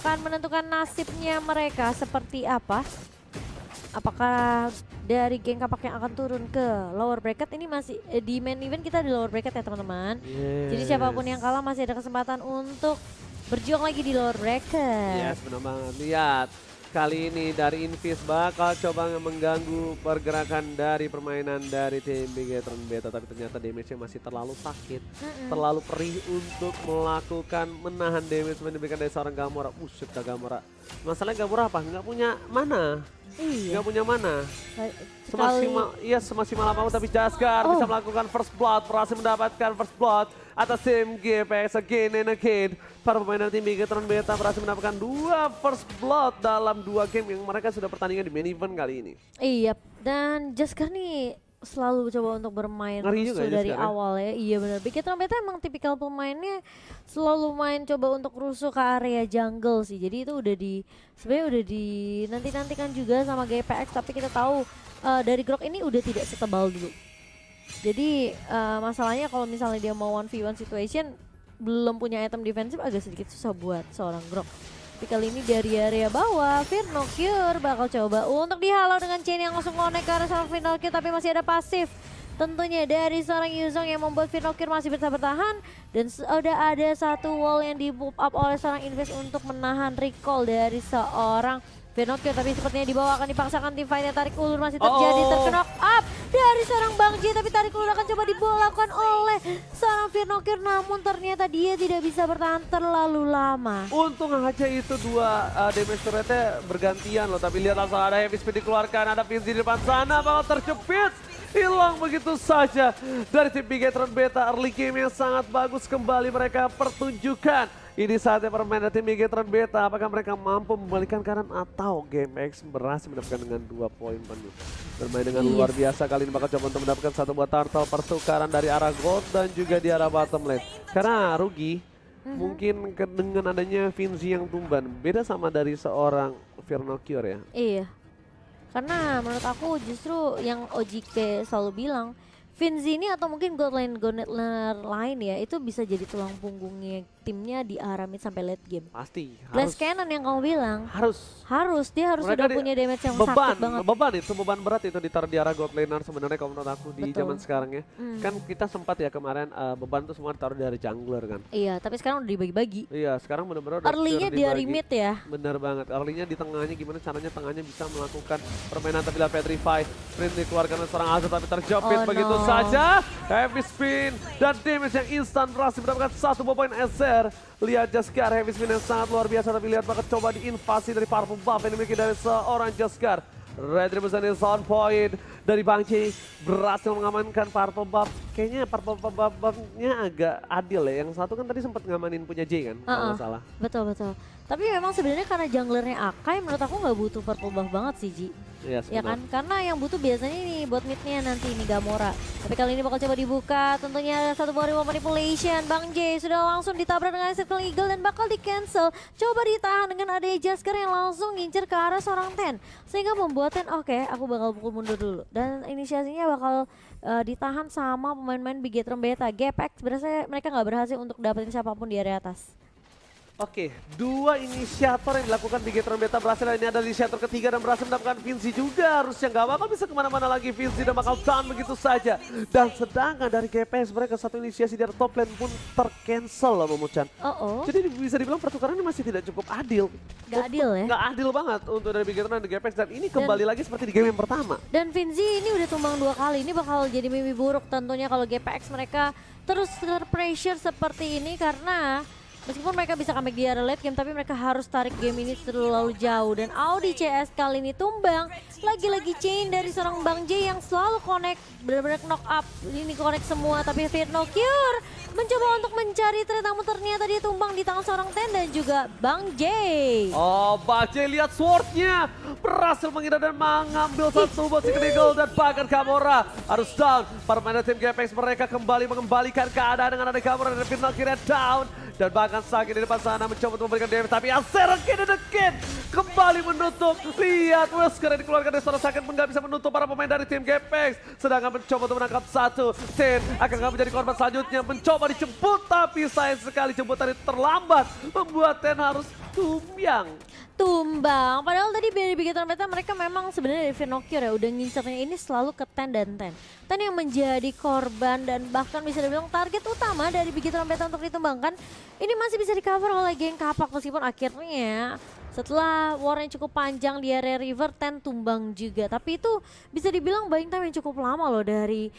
akan menentukan nasibnya mereka seperti apa. Apakah dari geng kapak yang akan turun ke lower bracket ini masih di main event kita di lower bracket ya teman-teman. Jadi siapapun yang kalah masih ada kesempatan untuk berjuang lagi di lower bracket. Yes, benar banget. Lihat, kali ini dari Invis bakal coba mengganggu pergerakan dari permainan dari tim Bigetron Beta. Tapi ternyata damage-nya masih terlalu sakit. Terlalu perih untuk melakukan menahan damage yang diberikan dari seorang Gamora. Buset dah Gamora. Masalahnya Gamora apa? Nggak punya mana. Iya. Nggak punya mana. Semaksimal apapun tapi Jaskar bisa melakukan first blood. Berhasil mendapatkan first blood atas tim GPX again and again. Para pemain tim Bigetron Beta berhasil mendapatkan 2 first blood dalam 2 game yang mereka sudah pertandingan di main event kali ini. Iya, dan Jaskar nih selalu coba untuk bermain rusuh dari awal ya. Iya benar. Bigetron Beta emang tipikal pemainnya selalu main coba untuk rusuh ke area jungle sih. Jadi itu udah sebenarnya udah nanti-nantikan juga sama GPX, tapi kita tahu dari Grok ini udah tidak setebal dulu. Jadi masalahnya kalau misalnya dia mau 1v1 situation belum punya item defensif agak sedikit susah buat seorang Grok. Tapi kali ini dari area bawah, Firnocure bakal coba untuk dihalau dengan chain yang langsung connect ke arah seorang Firnocure, tapi masih ada pasif tentunya dari seorang Yuzong yang membuat Firnocure masih bisa bertahan. Dan sudah ada satu wall yang di pop up oleh seorang Invis untuk menahan recall dari seorang Firnocure, tapi sepertinya di bawah akan dipaksakan tim fight. Tarik ulur masih terjadi, terkena up dari seorang Bang J, tapi tarik ulur akan coba dibolakkan oleh seorang Firnocure, namun ternyata dia tidak bisa bertahan terlalu lama. Untung aja itu 2 damage turretnya bergantian loh, tapi lihat langsung ada heavy speed dikeluarkan, ada Vinci di depan sana bakal terjepit. Hilang begitu saja dari tim Bigetron Beta. Early game yang sangat bagus kembali mereka pertunjukkan. Ini saatnya permainan tim Bigetron Beta. Apakah mereka mampu membalikkan keadaan atau GameX berhasil mendapatkan dengan 2 poin penuh. Bermain dengan luar biasa kali ini bakal coba untuk mendapatkan satu buah turtle pertukaran dari arah gold dan juga di arah bottom lane. Karena rugi mungkin dengan adanya Vinci yang tumban. Beda sama dari seorang Firnocure ya. Iya. Karena menurut aku justru yang OJK selalu bilang, Vinci ini atau mungkin God laner lain ya, itu bisa jadi tulang punggungnya timnya di arah mid sampai late game. Pasti. Blast Cannon yang kamu bilang. Dia harus mereka sudah punya damage yang sakit banget. Beban berat itu ditaruh di arah God laner sebenarnya kalau menurut aku di zaman sekarang ya. Kan kita sempat ya kemarin beban itu semua ditaruh dari jungler kan. Iya, tapi sekarang udah dibagi-bagi. Iya, sekarang benar-benar early-nya dari mid ya. Benar banget. Early-nya di tengahnya gimana caranya tengahnya bisa melakukan permainan, tapi lihat Petrify. Sprint dikeluarkan oleh seorang Azad tapi terjepit begitu saja. Heavy spin dan damage yang instan berhasil mendapatkan 1 poin SR. Lihat Jaskar, heavy spin yang sangat luar biasa, tapi lihat bakal coba diinvasi dari Purple Buff yang dimiliki dari seorang Jaskar. Retribution is on point dari Bang J, berhasil mengamankan Purple Buff. Kayaknya Purple Buff-nya agak adil ya. Yang satu kan tadi sempat ngamanin punya J kan, kalau nggak salah. Betul. Tapi memang sebenarnya karena junglernya Akai, menurut aku nggak butuh Purple Buff banget sih Ji. Yes, ya kan, karena yang butuh biasanya ini bot midnya nanti ini Gamora. Tapi kali ini bakal coba dibuka, tentunya satu buah remote manipulation. Bang J sudah langsung ditabrak dengan Circle Eagle dan bakal di cancel. Coba ditahan dengan adanya Jaskar yang langsung ngincer ke arah seorang Ten, sehingga membuat Ten oke, aku bakal pukul mundur dulu. Dan inisiasinya bakal ditahan sama pemain-pemain Bigetron Beta. GPX berasa mereka nggak berhasil untuk dapetin siapapun di area atas. Oke, 2 inisiator yang dilakukan Bigetron Beta berhasil. Ini ada inisiator ketiga dan berhasil mendapatkan Vinci juga. Harusnya nggak bakal bisa kemana-mana lagi. Vinci dan bakal down begitu saja. Dan sedangkan dari GPS mereka satu inisiasi dari top lane pun tercancel loh Momo-chan. Jadi bisa dibilang pertukarannya masih tidak cukup adil. Gak adil ya? Gak adil banget untuk dari Bigetron dan GPS. Dan ini kembali lagi seperti di game yang pertama. Dan Vinci ini udah tumbang 2 kali. Ini bakal jadi mimpi buruk tentunya kalau GPX mereka terus terpressure seperti ini. Karena meskipun mereka bisa comeback di area late game, tapi mereka harus tarik game ini terlalu jauh. Dan Audi CS kali ini tumbang. Lagi-lagi chain dari seorang Bang J yang selalu connect, benar-benar knock up. Ini connect semua, tapi Firnocure mencoba untuk mencari trade, namun ternyata dia tumbang di tangan seorang Ten dan juga Bang J. Bang J lihat swordnya. Berhasil menghindar dan mengambil satu buah Secret Eagle dan bahkan Gamora harus down. Para pemain tim GPX mereka kembali mengembalikan keadaan dengan ada Gamora dan Firnocure down. Dan bahkan Saki di depan sana mencoba untuk memberikan damage. Tapi Azer again kembali menutup. Lihat Wesker yang dikeluarkan dari seorang Saki pun gak bisa menutup para pemain dari tim Gapex. Sedangkan mencoba untuk menangkap satu. Ten akan menjadi korban selanjutnya. Mencoba dijemput tapi sayang sekali jemputan itu terlambat. Membuat Ten harus tumbang. Padahal tadi dari Bigetron Beta mereka memang sebenarnya dari Vernocure ya udah ngincernya ini selalu ke Ten dan Ten. Ten yang menjadi korban dan bahkan bisa dibilang target utama dari Bigetron Beta untuk ditumbangkan. Ini masih bisa di cover oleh geng Kapak meskipun akhirnya setelah war yang cukup panjang di area river, Ten tumbang juga. Tapi itu bisa dibilang buying time yang cukup lama loh dari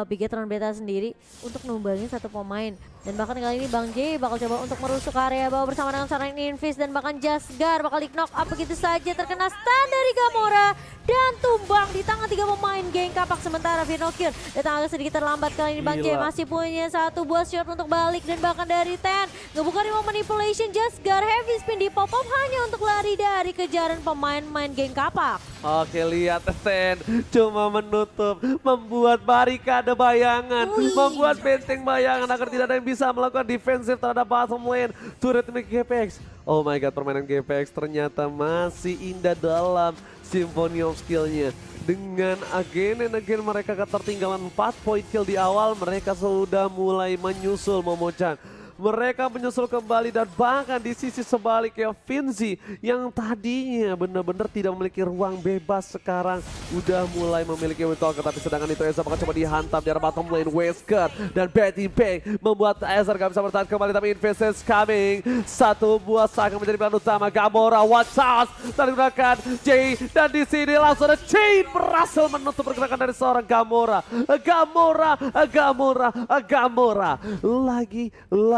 Bigetron Beta sendiri untuk numbangin satu pemain. Dan bahkan kali ini Bang J bakal coba untuk merusuk area bawah bersama dengan seorang Invis dan bahkan Jasgar bakal di knock up begitu saja, terkena stun dari Gamora dan tumbang di tangan 3 pemain geng Kapak. Sementara Vernocure datang agak sedikit terlambat. Kali ini Bang J masih punya satu buah shot untuk balik dan bahkan dari Ten ngebuka remote manipulation. Jasgar heavy spin di pop up hanya untuk lari dari kejaran pemain-pemain geng Kapak. Oke, lihat Ten cuma menutup, membuat barikade bayangan, membuat benteng bayangan agar tidak ada yang bisa melakukan defensif terhadap bottom lane turret milik GPX. Oh my god, permainan GPX ternyata masih indah dalam Symphony of Skill-nya. Dengan again and again mereka ketertinggalan 4 point kill di awal, mereka sudah mulai menyusul Momochan. Mereka menyusul kembali dan bahkan di sisi sebaliknya Finzi yang tadinya benar-benar tidak memiliki ruang bebas sekarang udah mulai memiliki win talker. Tapi sedangkan itu Ezra bakal coba dihantam di arah bottom lane. Wesker dan Betty Bang membuat Ezra gak bisa bertahan kembali, tapi Invis is coming. Satu buah saga menjadi pilihan utama. Gamora watch out dan digunakan J dan di sini langsung ada Chain berhasil menutup pergerakan dari seorang Gamora.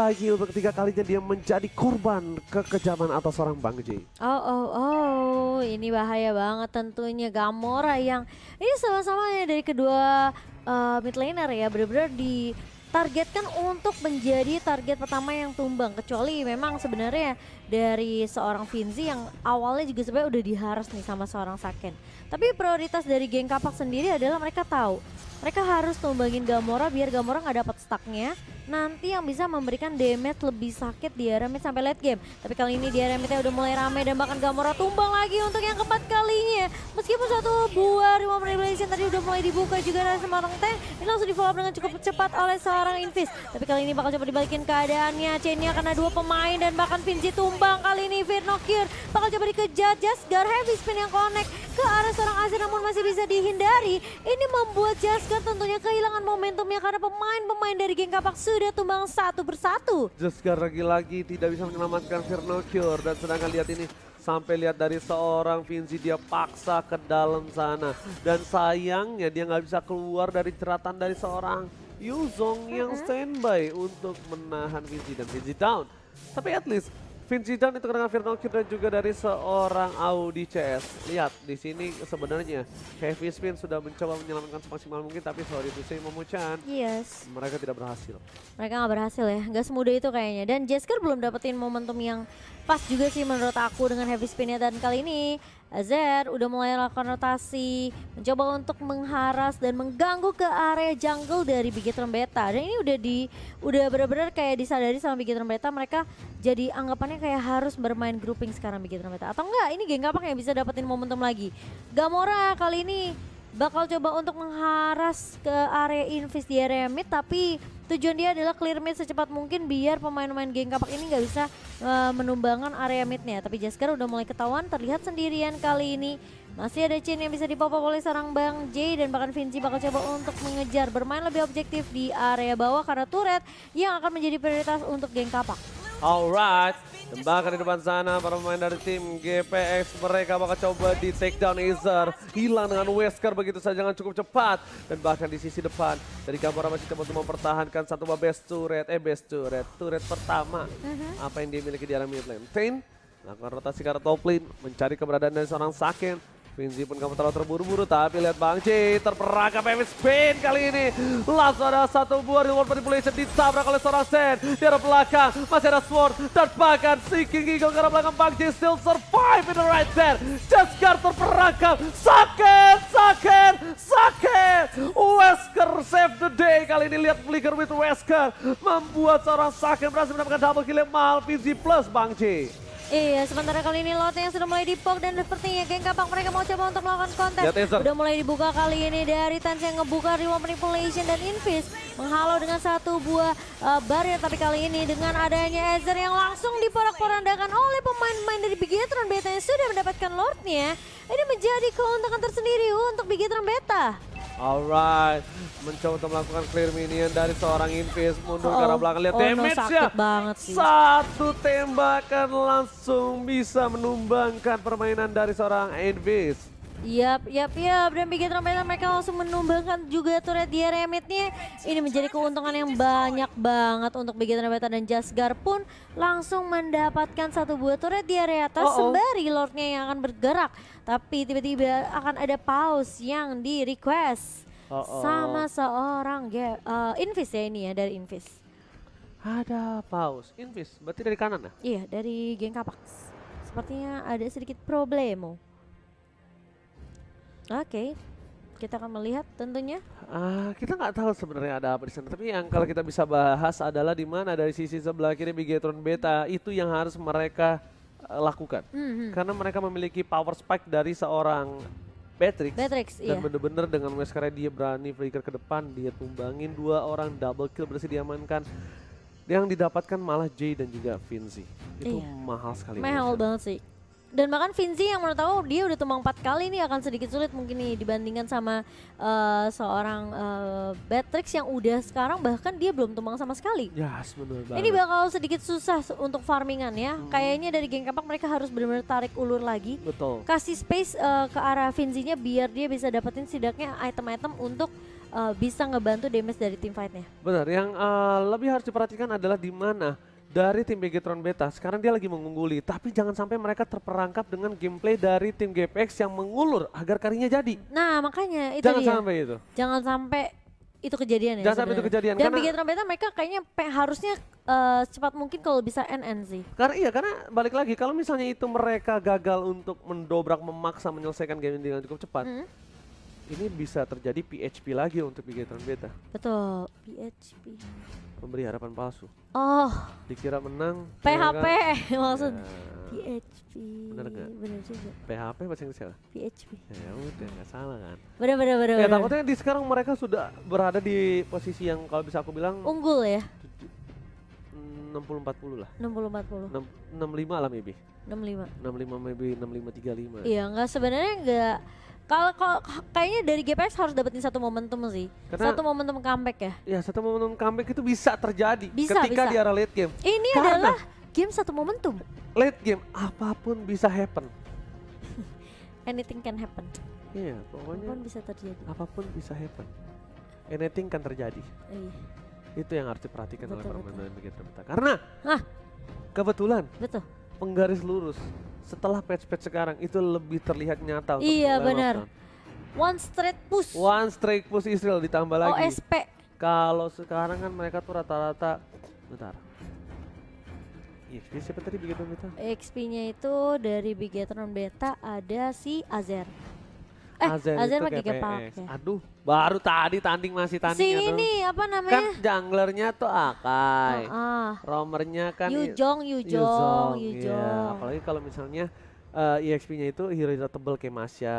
Lagi untuk ketiga kalinya dia menjadi korban kekejaman atas seorang Bang J. Ini bahaya banget tentunya. Gamora yang ini sama-sama ya dari kedua mid laner ya, benar-benar ditargetkan untuk menjadi target pertama yang tumbang. Kecuali memang sebenarnya dari seorang Finzi yang awalnya juga sebenarnya udah diharas nih sama seorang Saken. Tapi prioritas dari geng Kapak sendiri adalah mereka tahu mereka harus tumbangin Gamora biar Gamora nggak dapat stucknya. Nanti yang bisa memberikan damage lebih sakit di area mid sampai late game. Tapi kali ini di area midnya udah mulai rame dan bahkan Gamora tumbang lagi untuk yang keempat kalinya. Meskipun satu buah remote manipulation tadi udah mulai dibuka juga dari seorang Ten, ini langsung di follow up dengan cukup cepat oleh seorang Invis. Tapi kali ini bakal coba dibalikin keadaannya. Chainnya karena 2 pemain dan bahkan Finzi tumbang. Kali ini Vernocure bakal coba dikejar. Jasgar heavy spin yang connect ke arah seorang Azir namun masih bisa dihindari. Ini membuat Jasgar tentunya kehilangan momentumnya karena pemain-pemain dari geng Kapak sudah tumbang satu persatu. Jasgar lagi-lagi tidak bisa menyelamatkan Vernocure dan sedangkan lihat ini sampai lihat dari seorang Finzi dia paksa ke dalam sana dan sayangnya dia nggak bisa keluar dari jeratan dari seorang Yuzong yang standby untuk menahan Finzi dan Finzi down. Tapi at least Finzi down itu karena Vernocure dan juga dari seorang Audi CS. Lihat di sini sebenarnya Heavy Spin sudah mencoba menyelamatkan semaksimal mungkin, tapi sorry to say Momochan, mereka tidak berhasil. Mereka nggak berhasil ya, nggak semudah itu kayaknya. Dan Jasgar belum dapetin momentum yang pas juga sih menurut aku dengan Heavy Spin-nya. Dan kali ini Azir udah mulai lakukan rotasi, mencoba untuk mengharas dan mengganggu ke area jungle dari Bigetron Beta. Dan ini udah benar-benar kayak disadari sama Bigetron Beta, mereka jadi anggapannya kayak harus bermain grouping sekarang Bigetron Beta. Atau enggak, ini geng Kapak yang bisa dapetin momentum lagi. Gamora kali ini bakal coba untuk mengharas ke area Invis di area mid, tapi tujuan dia adalah clear mid secepat mungkin biar pemain-pemain geng Kapak ini nggak bisa menumbangkan area midnya. Tapi Jasgar udah mulai ketahuan, terlihat sendirian kali ini. Masih ada Chain yang bisa dipop-up oleh seorang Bang J dan bahkan Finzi bakal coba untuk mengejar, bermain lebih objektif di area bawah karena turret yang akan menjadi prioritas untuk geng Kapak. Alright, bahkan di depan sana para pemain dari tim GPX mereka bakal coba di take down Azer. Hilang dengan Wesker begitu saja dengan cukup cepat. Dan bahkan di sisi depan dari Gamora masih coba untuk mempertahankan satu best turret pertama. Apa yang dia miliki di arah mid lane. Ten melakukan rotasi ke arah top lane, mencari keberadaan dari seorang Saken. Finzi pun kamu terlalu terburu-buru, tapi lihat Bang C terperangkap Epic Spin kali ini. Langsung ada satu buah reward manipulation ditabrak oleh seorang Sen. Di arah belakang masih ada Sword dan bahkan Seeking Eagle ke arah belakang Bang C still survive in the right there. Jaskar terperangkap, sakit. Wesker save the day kali ini, lihat flicker with Wesker membuat seorang Saken berhasil mendapatkan double kill yang mahal Finzi plus Bang C. Iya, sementara kali ini lotnya yang sudah mulai dipok dan sepertinya geng Kapak mereka mau coba untuk melakukan konten. Udah mulai dibuka kali ini dari Tans yang ngebuka reward manipulation dan Invis menghalau dengan satu buah barrier, tapi kali ini dengan adanya Ezer yang langsung diporak-porandakan oleh pemain-pemain dari Bigetron Beta yang sudah mendapatkan Lordnya, ini menjadi keuntungan tersendiri untuk Bigetron Beta. Alright, mencoba untuk melakukan clear minion dari seorang Invis, mundur ke arah belakang, lihat damage-nya. Satu tembakan langsung bisa menumbangkan permainan dari seorang Invis. Yap, dan Bigetron Beta mereka langsung menumbangkan juga turret di area mid-nya. Ini menjadi keuntungan yang banyak banget untuk Bigetron Beta, dan Jaskar pun langsung mendapatkan satu buah turret di area atas sembari Lordnya yang akan bergerak. Tapi tiba-tiba akan ada pause yang di request sama seorang Invis ya, ini ya dari Invis. Ada pause, Invis berarti dari kanan ya? Iya, dari geng Kapak. Sepertinya ada sedikit problemo. Oke, kita akan melihat tentunya. Kita nggak tahu sebenarnya ada apa di sana. Tapi yang kalau kita bisa bahas adalah di mana dari sisi sebelah kiri Bigetron Beta itu yang harus mereka lakukan. Karena mereka memiliki power spike dari seorang Beatrix dan bener-bener dengan Wesker dia berani flicker ke depan, dia tumbangin dua orang, double kill berhasil diamankan. Yang didapatkan malah Jay dan juga Finzi. Itu mahal sekali. Mahal banget sih. Dan bahkan Finzi yang menurut aku dia udah tumbang 4 kali nih akan sedikit sulit mungkin nih dibandingkan sama seorang Beatrix yang udah sekarang bahkan dia belum tumbang sama sekali. Yes, bener banget. Ini bakal sedikit susah untuk farmingan ya. Kayaknya dari geng Kapak mereka harus benar-benar tarik ulur lagi. Betul. Kasih space ke arah Finzi-nya biar dia bisa dapetin setidaknya item-item untuk bisa ngebantu damage dari team fight-nya. Benar, yang lebih harus diperhatikan adalah di mana dari tim Bigetron Beta sekarang dia lagi mengungguli, tapi jangan sampai mereka terperangkap dengan gameplay dari tim GPX yang mengulur agar karinya jadi. Nah makanya itu jangan dia. Sampai itu. Jangan sampai itu kejadian ya. Jangan sampai itu kejadian. Dan Bigetron Beta mereka kayaknya harusnya secepat mungkin kalau bisa NN sih. Karena balik lagi kalau misalnya itu mereka gagal untuk mendobrak, memaksa menyelesaikan game dengan cukup cepat. Ini bisa terjadi PHP lagi untuk Bigetron Beta. Betul, PHP. Pemberi harapan palsu. Oh. Dikira menang. PHP maksud. Ya. PHP. Bener gak? Bener juga. PHP bahasa Inggris apa? PHP. Ya udah gak salah kan. Bener. Ya takutnya di sekarang mereka sudah berada di posisi yang kalau bisa aku bilang unggul ya. 60-40 lah. 60-40. 65 lah maybe. 65 maybe 65-35. Iya sebenarnya enggak. Kalau kayaknya dari GPX harus dapetin satu momentum sih. Karena satu momentum comeback ya. Iya, satu momentum comeback itu bisa terjadi ketika di arah late game. Ini adalah game satu momentum. Late game apapun bisa happen. Anything can happen. Iya, pokoknya apapun bisa terjadi. Apapun bisa happen. Anything kan terjadi. Iya. Itu yang harus diperhatikan oleh pemain Bigetron Beta. Karena kebetulan penggaris lurus setelah patch-patch sekarang itu lebih terlihat nyata. Iya benar. One straight push Israel ditambah lagi. OSP. Kalau sekarang kan mereka tuh rata-rata, bentar. EXP siapa tadi Bigetron Beta? EXP-nya itu dari Bigetron Beta ada si Azer. Azer pakai Kapak ya. Aduh, baru tadi masih tanding. Si ini apa namanya? Kan junglernya tuh Akai. Roamernya kan Yujong. Ya. Apalagi kalau misalnya EXP-nya itu hero tebel kayak Masya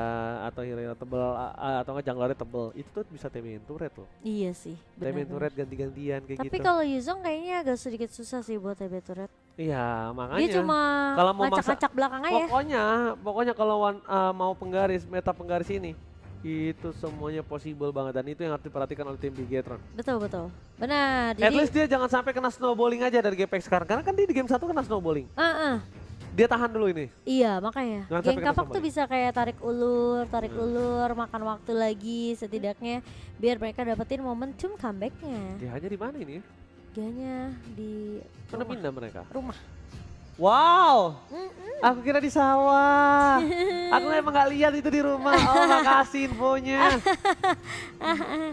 atau hero tebel atau enggak junglernya tebel. Itu tuh bisa TMN turret loh. Iya sih, benar. TMN turret ganti-gantian kayak gitu. Tapi kalau Yuzong kayaknya agak sedikit susah sih buat TB turret. Iya, makanya. Dia cuma kalau mau ngacak-ngacak belakang aja. Pokoknya kalau mau meta penggaris ini itu semuanya possible banget dan itu yang harus diperhatikan oleh tim Bigetron. Betul. Benar. At least dia jangan sampai kena snowballing aja dari GPX sekarang. Karena kan dia di game 1 kena snowballing. Dia tahan dulu ini. Iya, makanya. Geng Kapak tuh bisa kayak tarik ulur, makan waktu lagi setidaknya biar mereka dapetin momentum comeback-nya. Dia hanya di mana ini? Dianya di mana pindah mereka? Rumah. Wow, aku kira di sawah. Aku emang gak lihat itu di rumah. Oh, makasih infonya.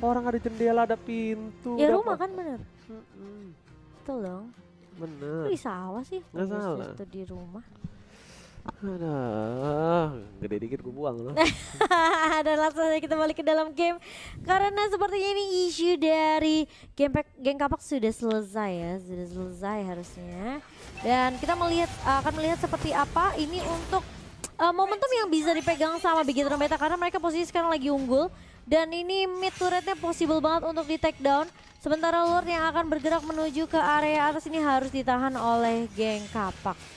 Orang ada jendela, ada pintu. Ya rumah kan bener. Mm-mm. Betul dong. Bener. Kok di sawah sih? Nggak salah. Itu di rumah. Aduh, gede dikit gue buang loh. Dan langsung saja kita balik ke dalam game. Karena sepertinya ini isu dari Geng Kapak sudah selesai ya. Sudah selesai harusnya. Dan kita akan melihat seperti apa ini untuk momentum yang bisa dipegang sama Bigetron Beta. Karena mereka posisi sekarang lagi unggul. Dan ini mid turretnya possible banget untuk di take down. Sementara Lord yang akan bergerak menuju ke area atas ini harus ditahan oleh Geng Kapak.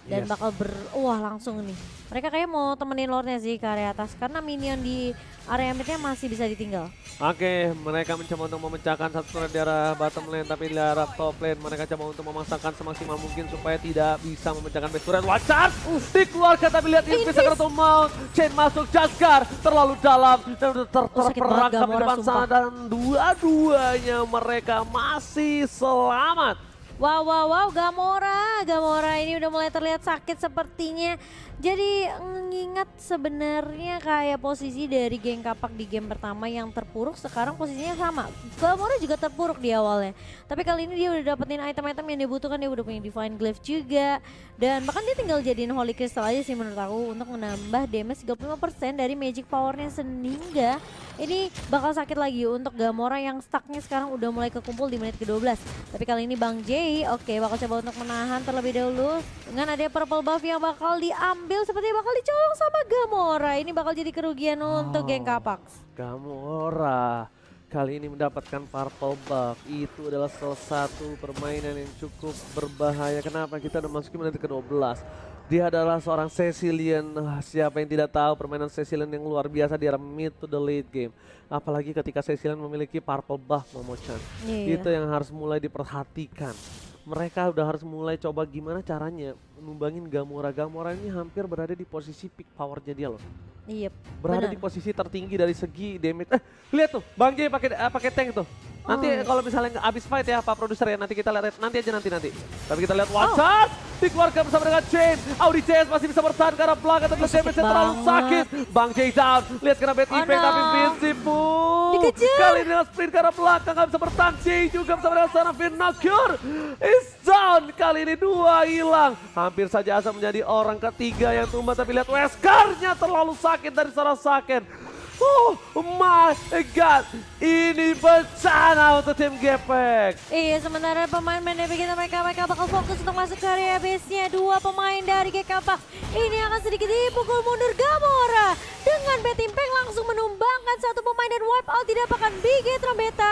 Dan bakal wah langsung nih. Mereka kayak mau temenin Lordnya sih ke area atas. Karena minion di area midnya masih bisa ditinggal. Oke, mereka mencoba untuk memecahkan satu turret di arah bottom lane. Tapi di arah top lane mereka coba untuk memaksakan semaksimal mungkin supaya tidak bisa memecahkan base turret. Watchart dikeluarkan tapi lihat Invis akan untuk mount. Chain masuk, Jaskar terlalu dalam. Dan terperangkap di depan sana. Dan dua-duanya mereka masih selamat. Wow, Gamora ini udah mulai terlihat sakit sepertinya. Jadi mengingat sebenarnya kayak posisi dari Geng Kapak di game pertama yang terpuruk, sekarang posisinya sama. Gamora juga terpuruk di awalnya. Tapi kali ini dia udah dapetin item-item yang dia butuhkan, dia udah punya Divine Glaive juga. Dan bahkan dia tinggal jadiin Holy Crystal aja sih menurut aku untuk menambah damage 35% dari magic powernya sehingga ini bakal sakit lagi untuk Gamora yang stucknya sekarang udah mulai kekumpul di menit ke-12. Tapi kali ini Bang Jay bakal coba untuk menahan terlebih dahulu dengan ada purple buff yang bakal diambil sepertinya bakal dicolong sama Gamora. Ini bakal jadi kerugian untuk Geng Kapak. Gamora kali ini mendapatkan purple buff. Itu adalah salah satu permainan yang cukup berbahaya. Kenapa? Kita udah masukin menit ke-12. Dia adalah seorang Cecilian. Siapa yang tidak tahu permainan Cecilian yang luar biasa di era mid to the late game. Apalagi ketika Cecilian memiliki purple buff, Momo-chan. Itu yang harus mulai diperhatikan. Mereka udah harus mulai coba gimana caranya numbangin Gamora. Gamora ini hampir berada di posisi peak powernya dia loh. Iya, berada di posisi tertinggi dari segi damage. Lihat tuh, Bang J pakai tank tuh. Nanti kalau misalnya habis fight ya Pak Produser ya, nanti kita lihat nanti aja. Tapi kita lihat Watchart dikeluarkan bersama dengan Chain. Audi CS masih bisa bertahan karena belakang tapi damage-nya terlalu sakit. Bang J down, lihat kena bad impact tapi Vinci pun. Kali ini sprint karena belakang gak bisa bertahan. J juga bersama dengan sana Vinacure is down. Kali ini dua hilang. Hampir saja Asa menjadi orang ketiga yang tumbang tapi lihat Wesker-nya terlalu sakit dari salah sakit. Oh my god, ini bencana untuk tim Gepek. Iya, sementara pemain-pemain kita mereka bakal fokus untuk masuk ke area base-nya. Dua pemain dari Gekapak ini akan sedikit dipukul mundur Gamora. Dengan bad impact langsung menumbangkan satu pemain dan wipe out didapatkan Bigetron Beta.